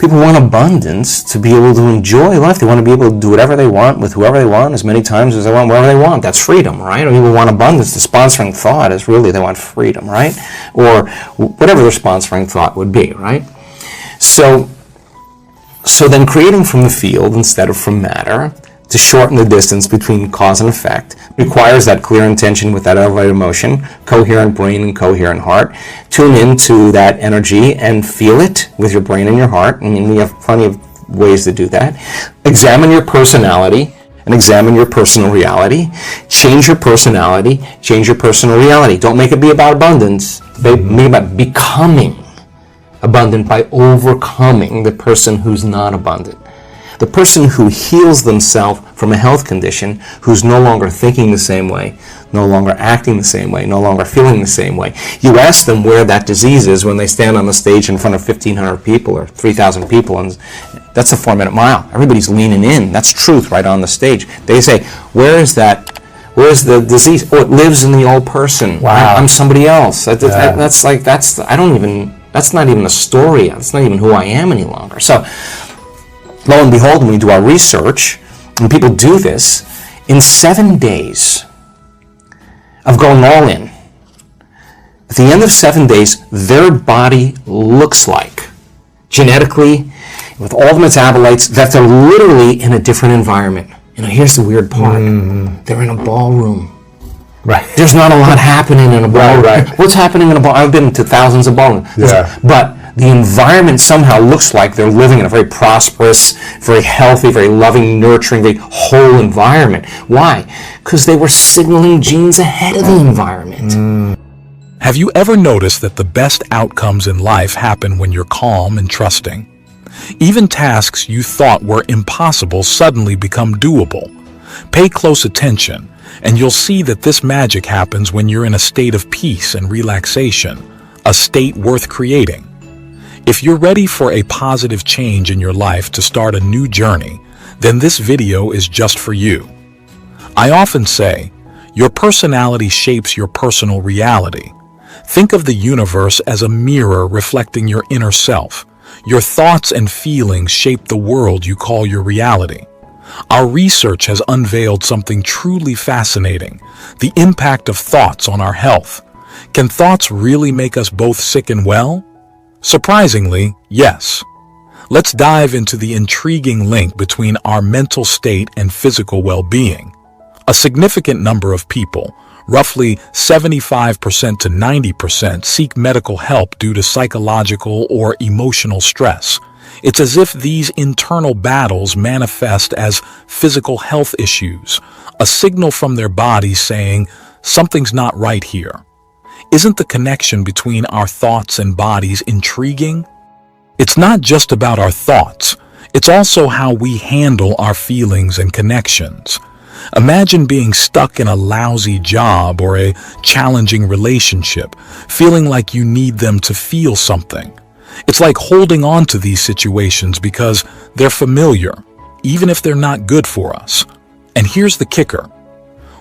People want abundance to be able to enjoy life. They want to be able to do whatever they want with whoever they want, as many times as they want, wherever they want. That's freedom, right? Or people want abundance. The sponsoring thought is really they want freedom, right? Or whatever their sponsoring thought would be, right? So then creating from the field instead of from matter, to shorten the distance between cause and effect, requires that clear intention with that elevated emotion, coherent brain and coherent heart. Tune into that energy and feel it with your brain and your heart. I mean, we have plenty of ways to do that. Examine your personality and examine your personal reality. Change your personality, change your personal reality. Don't make it be about abundance. Make it about becoming abundant by overcoming the person who's not abundant. The person who heals themselves from a health condition, who's no longer thinking the same way, no longer acting the same way, no longer feeling the same way. You ask them where that disease is when they stand on the stage in front of 1,500 people or 3,000 people, and that's the 4-minute mile. Everybody's leaning in. That's truth right on the stage. They say, where is that? Where's the disease? Oh, it lives in the old person. Wow. I'm somebody else. That's not even a story. That's not even who I am any longer. So, lo and behold, when we do our research, and people do this, in 7 days of going all in, at the end of 7 days, their body looks like, genetically, with all the metabolites, that they're literally in a different environment. You know, here's the weird part. They're in a ballroom. Right. There's not a lot happening in a ballroom. Right. What's happening in a ballroom? I've been to thousands of ballrooms. Yeah. But the environment somehow looks like they're living in a very prosperous, very healthy, very loving, nurturing, very whole environment. Why? Because they were signaling genes ahead of the environment. Have you ever noticed that the best outcomes in life happen when you're calm and trusting? Even tasks you thought were impossible suddenly become doable. Pay close attention, and you'll see that this magic happens when you're in a state of peace and relaxation, a state worth creating. If you're ready for a positive change in your life to start a new journey, then this video is just for you. I often say, your personality shapes your personal reality. Think of the universe as a mirror reflecting your inner self. Your thoughts and feelings shape the world you call your reality. Our research has unveiled something truly fascinating: the impact of thoughts on our health. Can thoughts really make us both sick and well? Surprisingly, yes. Let's dive into the intriguing link between our mental state and physical well-being. A significant number of people, roughly 75% to 90%, seek medical help due to psychological or emotional stress. It's as if these internal battles manifest as physical health issues, a signal from their bodies saying, something's not right here. Isn't the connection between our thoughts and bodies intriguing? It's not just about our thoughts, it's also how we handle our feelings and connections. Imagine being stuck in a lousy job or a challenging relationship, feeling like you need them to feel something. It's like holding on to these situations because they're familiar, even if they're not good for us. And here's the kicker.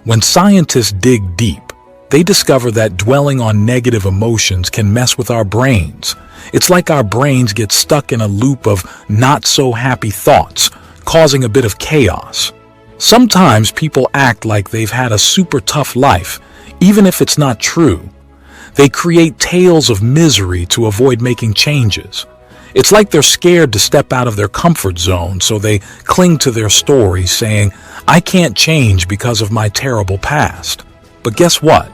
When scientists dig deep, they discover that dwelling on negative emotions can mess with our brains. It's like our brains get stuck in a loop of not-so-happy thoughts, causing a bit of chaos. Sometimes people act like they've had a super tough life, even if it's not true. They create tales of misery to avoid making changes. It's like they're scared to step out of their comfort zone, so they cling to their story, saying, I can't change because of my terrible past. But guess what?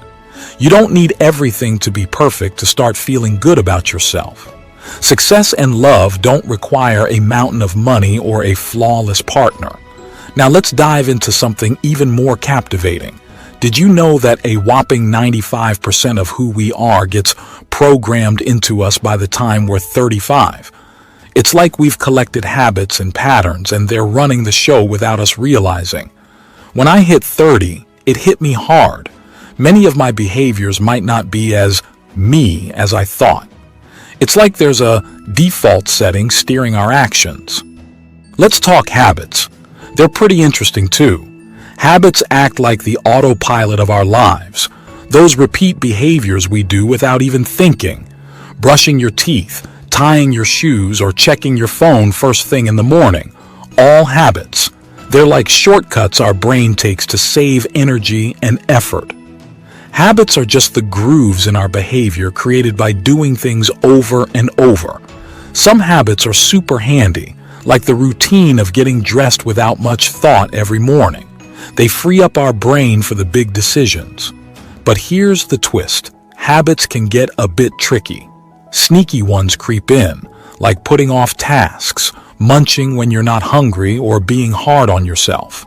You don't need everything to be perfect to start feeling good about yourself. Success and love don't require a mountain of money or a flawless partner. Now let's dive into something even more captivating. Did you know that a whopping 95% of who we are gets programmed into us by the time we're 35? It's like we've collected habits and patterns, and they're running the show without us realizing. When I hit 30, it hit me hard. Many of my behaviors might not be as me as I thought. It's like there's a default setting steering our actions. Let's talk habits. They're pretty interesting too. Habits act like the autopilot of our lives. Those repeat behaviors we do without even thinking. Brushing your teeth, tying your shoes, or checking your phone first thing in the morning. All habits. They're like shortcuts our brain takes to save energy and effort. Habits are just the grooves in our behavior created by doing things over and over. Some habits are super handy, like the routine of getting dressed without much thought every morning. They free up our brain for the big decisions. But here's the twist. Habits can get a bit tricky. Sneaky ones creep in, like putting off tasks, munching when you're not hungry, or being hard on yourself.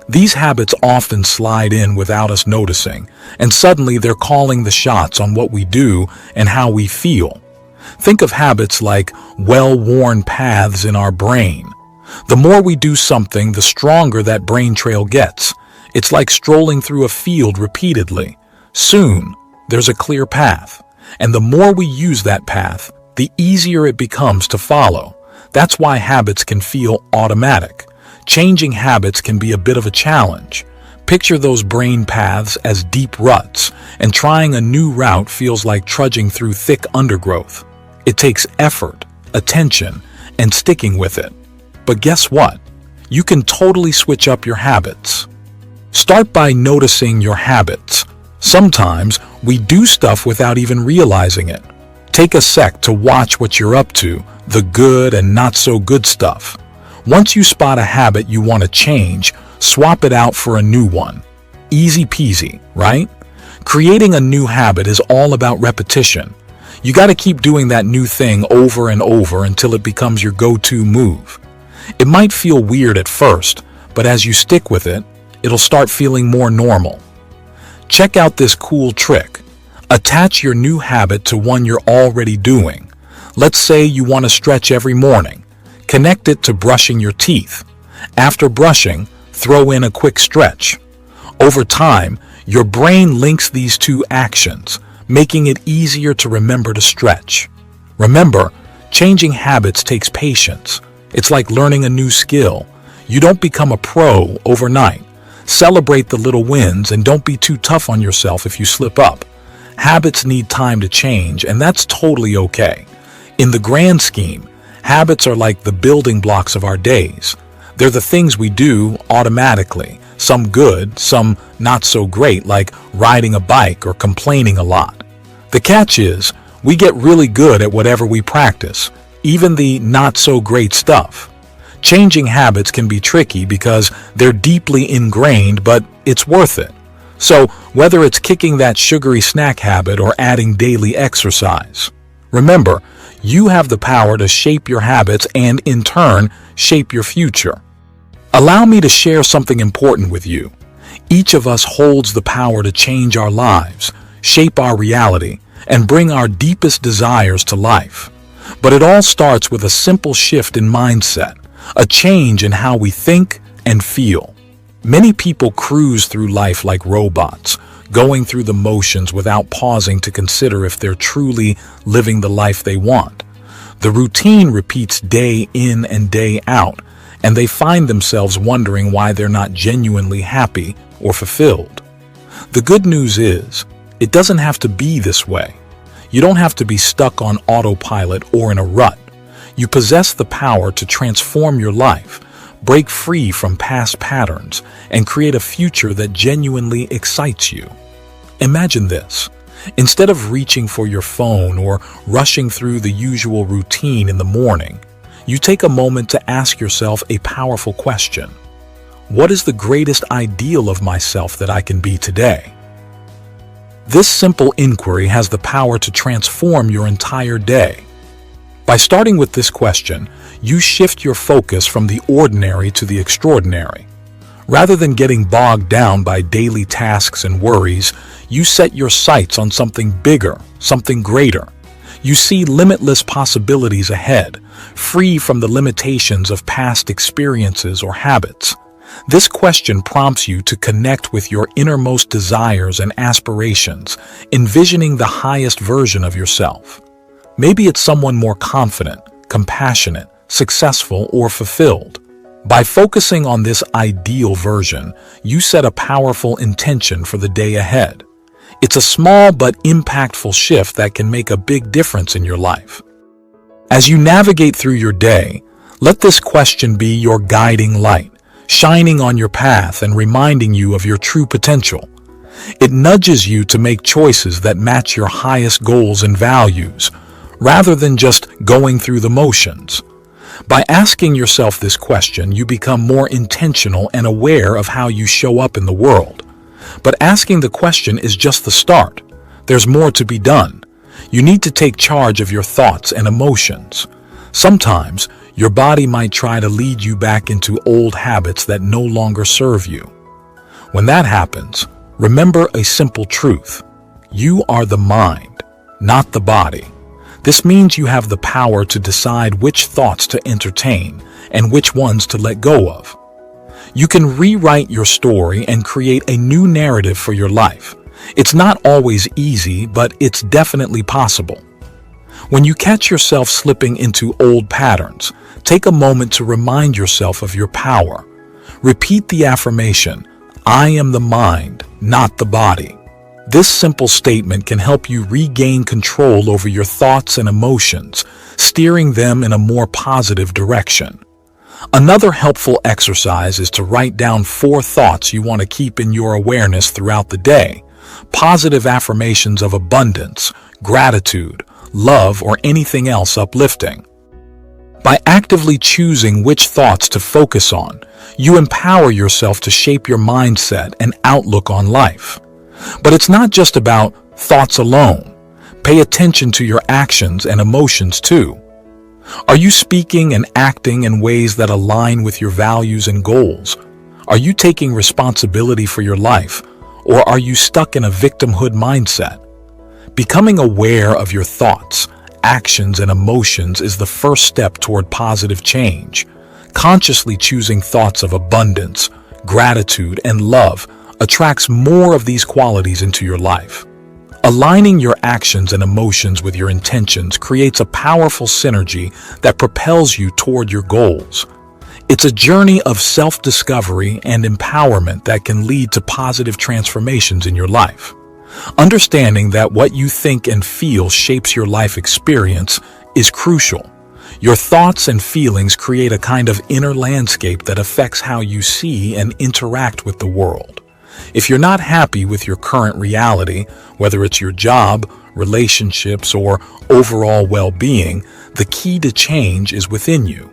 These habits often slide in without us noticing, and suddenly they're calling the shots on what we do and how we feel. Think of habits like well-worn paths in our brain. The more we do something, the stronger that brain trail gets. It's like strolling through a field repeatedly. Soon, there's a clear path, and the more we use that path, the easier it becomes to follow. That's why habits can feel automatic. Changing habits can be a bit of a challenge. Picture those brain paths as deep ruts, and trying a new route feels like trudging through thick undergrowth. It takes effort, attention, and sticking with it. But guess what? You can totally switch up your habits. Start by noticing your habits. Sometimes we do stuff without even realizing it. Take a sec to watch what you're up to, the good and not so good stuff. Once you spot a habit you want to change, swap it out for a new one. Easy peasy, right? Creating a new habit is all about repetition. You got to keep doing that new thing over and over until it becomes your go-to move. It might feel weird at first, but as you stick with it, it'll start feeling more normal. Check out this cool trick. Attach your new habit to one you're already doing. Let's say you want to stretch every morning. Connect it to brushing your teeth. After brushing, throw in a quick stretch. Over time, your brain links these two actions, making it easier to remember to stretch. Remember, changing habits takes patience. It's like learning a new skill. You don't become a pro overnight. Celebrate the little wins and don't be too tough on yourself if you slip up. Habits need time to change, and that's totally okay. In the grand scheme, habits are like the building blocks of our days. They're the things we do automatically, some good, some not so great, like riding a bike or complaining a lot. The catch is, we get really good at whatever we practice, even the not so great stuff. Changing habits can be tricky because they're deeply ingrained, but it's worth it. So, whether it's kicking that sugary snack habit or adding daily exercise, remember, you have the power to shape your habits and, in turn, shape your future. Allow me to share something important with you. Each of us holds the power to change our lives, shape our reality, and bring our deepest desires to life. But it all starts with a simple shift in mindset, a change in how we think and feel. Many people cruise through life like robots, going through the motions without pausing to consider if they're truly living the life they want. The routine repeats day in and day out, and they find themselves wondering why they're not genuinely happy or fulfilled. The good news is, it doesn't have to be this way. You don't have to be stuck on autopilot or in a rut. You possess the power to transform your life, break free from past patterns, and create a future that genuinely excites you. Imagine this. Instead of reaching for your phone or rushing through the usual routine in the morning, you take a moment to ask yourself a powerful question. What is the greatest ideal of myself that I can be today? This simple inquiry has the power to transform your entire day. By starting with this question, you shift your focus from the ordinary to the extraordinary. Rather than getting bogged down by daily tasks and worries, you set your sights on something bigger, something greater. You see limitless possibilities ahead, free from the limitations of past experiences or habits. This question prompts you to connect with your innermost desires and aspirations, envisioning the highest version of yourself. Maybe it's someone more confident, compassionate, successful, or fulfilled. By focusing on this ideal version, you set a powerful intention for the day ahead. It's a small but impactful shift that can make a big difference in your life. As you navigate through your day, let this question be your guiding light, shining on your path and reminding you of your true potential. It nudges you to make choices that match your highest goals and values, rather than just going through the motions. By asking yourself this question, you become more intentional and aware of how you show up in the world. But asking the question is just the start. There's more to be done. You need to take charge of your thoughts and emotions. Sometimes, your body might try to lead you back into old habits that no longer serve you. When that happens, remember a simple truth. You are the mind, not the body. This means you have the power to decide which thoughts to entertain and which ones to let go of. You can rewrite your story and create a new narrative for your life. It's not always easy, but it's definitely possible. When you catch yourself slipping into old patterns, take a moment to remind yourself of your power. Repeat the affirmation, "I am the mind, not the body." This simple statement can help you regain control over your thoughts and emotions, steering them in a more positive direction. Another helpful exercise is to write down 4 thoughts you want to keep in your awareness throughout the day. Positive affirmations of abundance, gratitude, love, or anything else uplifting. By actively choosing which thoughts to focus on, you empower yourself to shape your mindset and outlook on life. But it's not just about thoughts alone. Pay attention to your actions and emotions too. Are you speaking and acting in ways that align with your values and goals? Are you taking responsibility for your life, or are you stuck in a victimhood mindset? Becoming aware of your thoughts, actions, and emotions is the first step toward positive change. Consciously choosing thoughts of abundance, gratitude, and love attracts more of these qualities into your life. Aligning your actions and emotions with your intentions creates a powerful synergy that propels you toward your goals. It's a journey of self-discovery and empowerment that can lead to positive transformations in your life. Understanding that what you think and feel shapes your life experience is crucial. Your thoughts and feelings create a kind of inner landscape that affects how you see and interact with the world. If you're not happy with your current reality, whether it's your job, relationships, or overall well-being, the key to change is within you.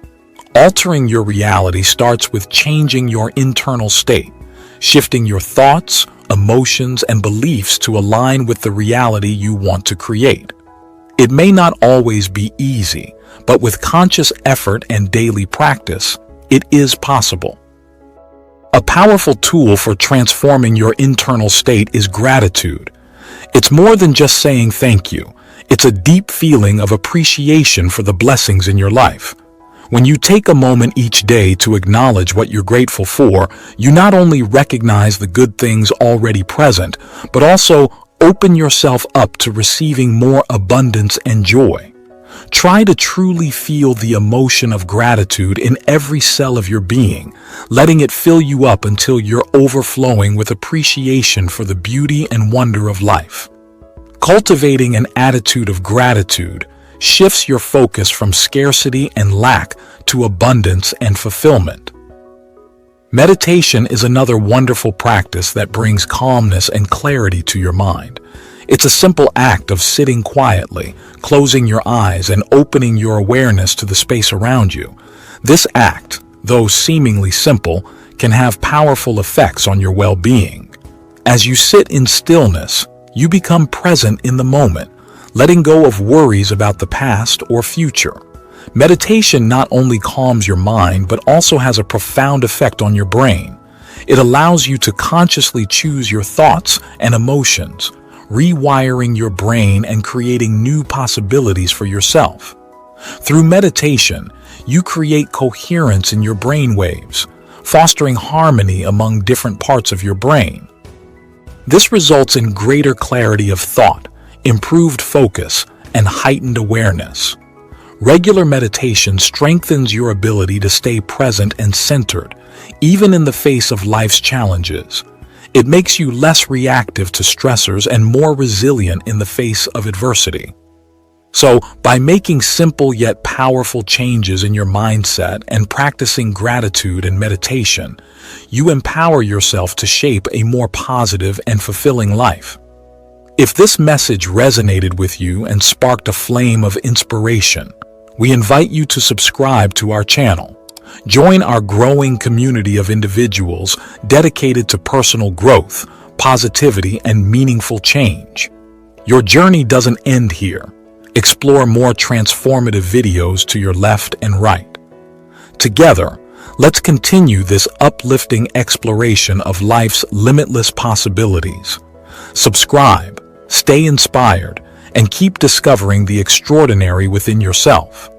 Altering your reality starts with changing your internal state, shifting your thoughts, emotions, and beliefs to align with the reality you want to create. It may not always be easy, but with conscious effort and daily practice, it is possible. A powerful tool for transforming your internal state is gratitude. It's more than just saying thank you. It's a deep feeling of appreciation for the blessings in your life. When you take a moment each day to acknowledge what you're grateful for, you not only recognize the good things already present, but also open yourself up to receiving more abundance and joy. Try to truly feel the emotion of gratitude in every cell of your being, letting it fill you up until you're overflowing with appreciation for the beauty and wonder of life. Cultivating an attitude of gratitude shifts your focus from scarcity and lack to abundance and fulfillment. Meditation is another wonderful practice that brings calmness and clarity to your mind. It's a simple act of sitting quietly, closing your eyes, and opening your awareness to the space around you. This act, though seemingly simple, can have powerful effects on your well-being. As you sit in stillness, you become present in the moment, letting go of worries about the past or future. Meditation not only calms your mind, but also has a profound effect on your brain. It allows you to consciously choose your thoughts and emotions, rewiring your brain and creating new possibilities for yourself. Through meditation, you create coherence in your brain waves, fostering harmony among different parts of your brain. This results in greater clarity of thought, improved focus, and heightened awareness. Regular meditation strengthens your ability to stay present and centered, even in the face of life's challenges. It makes you less reactive to stressors and more resilient in the face of adversity. So, by making simple yet powerful changes in your mindset and practicing gratitude and meditation, you empower yourself to shape a more positive and fulfilling life. If this message resonated with you and sparked a flame of inspiration, we invite you to subscribe to our channel. Join our growing community of individuals dedicated to personal growth, positivity, and meaningful change. Your journey doesn't end here. Explore more transformative videos to your left and right. Together, let's continue this uplifting exploration of life's limitless possibilities. Subscribe, stay inspired, and keep discovering the extraordinary within yourself.